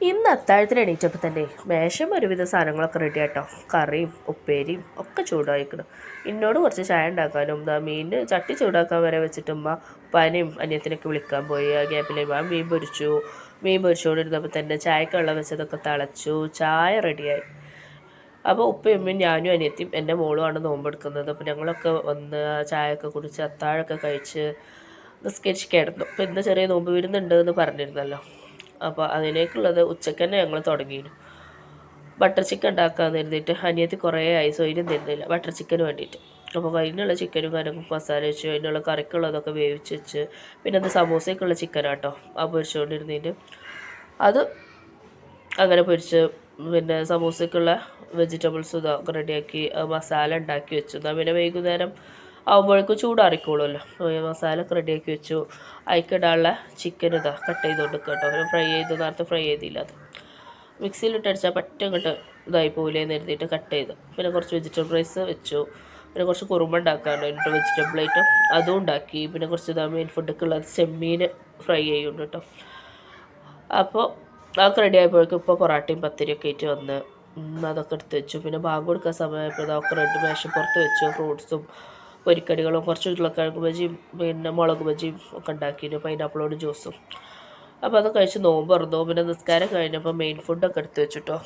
ഇന്ന് അത്താഴത്തിന് എണീറ്റപ്പോൾ തന്നെ മേശം ഒരുവിധ സാധനങ്ങളൊക്കെ റെഡി ആട്ടോ. കറിയും ഉപ്പേരിയും ഒക്കെ ചൂടായിക്കണം. എന്നോട് കുറച്ച് ചായ ഉണ്ടാക്കാനും മീൻ ചട്ടി ചൂടാക്കാൻ വരെ വെച്ചിട്ടുമ്മ ഉപ്പാനെയും അനിയത്തിനൊക്കെ വിളിക്കാൻ പോയി. ആ ഗ്യാപ്പിൽ മീൻ പൊരിച്ചുകൊണ്ടിരുന്നപ്പോൾ തന്നെ ചായക്ക് വെള്ളം വെച്ചതൊക്കെ തിളച്ചു, ചായ റെഡിയായി. അപ്പോൾ ഉപ്പയും ഉമ്മയും ഞാനും അനിയത്തിയും എൻ്റെ മോളുമാണ് നോമ്പെടുക്കുന്നത്. അപ്പോൾ ഞങ്ങളൊക്കെ വന്ന് ചായയൊക്കെ കുടിച്ച് അത്താഴമൊക്കെ കഴിച്ച് നിസ്കരിച്ച് കിടന്നു. അപ്പോൾ ഇന്ന് ചെറിയ നോമ്പ് വരുന്നുണ്ട് എന്ന് പറഞ്ഞിരുന്നല്ലോ. അപ്പോൾ അതിലേക്കുള്ളത് ഉച്ചയ്ക്ക് തന്നെ ഞങ്ങൾ തുടങ്ങിയിരുന്നു. ബട്ടർ ചിക്കൻ ഉണ്ടാക്കാമെന്ന് കരുതിയിട്ട് അനിയത്തി കുറേ ആയി സ്വൈര്യം തരുന്നില്ല ബട്ടർ ചിക്കന് വേണ്ടിയിട്ട്. അപ്പോൾ അതിനുള്ള ചിക്കനും കാര്യങ്ങളും മസാല വെച്ചു, അതിനുള്ള കറിക്കുള്ളതൊക്കെ വേവിച്ച് വെച്ച്, പിന്നെ അത് സമൂസയ്ക്കുള്ള ചിക്കനാട്ടോ ആ പൊരിച്ചുകൊണ്ടിരുന്നതിന്. അത് അങ്ങനെ പൊരിച്ച് പിന്നെ സമൂസയ്ക്കുള്ള വെജിറ്റബിൾസ് ഇതൊക്കെ റെഡിയാക്കി മസാല ഉണ്ടാക്കി വെച്ചു. എന്നാൽ പിന്നെ വൈകുന്നേരം ആകുമ്പോഴേക്കും ചൂടാറിക്കോളുമല്ലോ. മസാല ഒക്കെ റെഡിയാക്കി വെച്ചു. അതിക്കിടാനുള്ള ചിക്കൻ ഇതാ കട്ട് ചെയ്തുകൊണ്ട് കേട്ടോ. നേരത്തെ ഫ്രൈ ചെയ്തില്ല. അത് മിക്സിയിലിട്ടടിച്ചാൽ പറ്റും ഇങ്ങോട്ട് ഇതായി പോലെയെന്ന് എഴുതിയിട്ട് കട്ട് ചെയ്തു. പിന്നെ കുറച്ച് വെജിറ്റബിൾ റൈസ് വെച്ചു. പിന്നെ കുറച്ച് കുറുമ ഉണ്ടാക്കാറുണ്ട് എന്നിട്ട് വെജിറ്റബിൾ ഐറ്റം അതും ഉണ്ടാക്കി. പിന്നെ കുറച്ച് മെയിൻ ഫുഡൊക്കെയുള്ളത് ചെമ്മീൻ ഫ്രൈ ചെയ്യുന്നുണ്ട് കേട്ടോ. അപ്പോൾ അതൊക്കെ റെഡി ആയപ്പോഴേക്കും ഇപ്പോൾ പൊറാട്ടയും പത്തിരിയൊക്കെ ആയിട്ട് വന്ന് അതൊക്കെ എടുത്ത് വെച്ചു. പിന്നെ ബാങ്ക് കൊടുക്കാൻ സമയമായപ്പോൾ അതൊക്കെ റെഡ് മേശം പുറത്ത് വെച്ചു. ഫ്രൂട്ട്സും പൊരിക്കടികളും കുറച്ച് ഉരുളക്കിഴങ്ങ് ബജിയും പിന്നെ മുളക് ബജിയും ഒക്കെ ഉണ്ടാക്കിയിരുന്നു, പൈനാപ്പിളോട് ജ്യൂസും. അപ്പോൾ അത് കഴിച്ച് നോമ്പ് തുറന്നു. പിന്നെ നിസ്കാരം കഴിഞ്ഞപ്പോൾ മെയിൻ ഫുഡൊക്കെ എടുത്ത് വെച്ചിട്ടോ.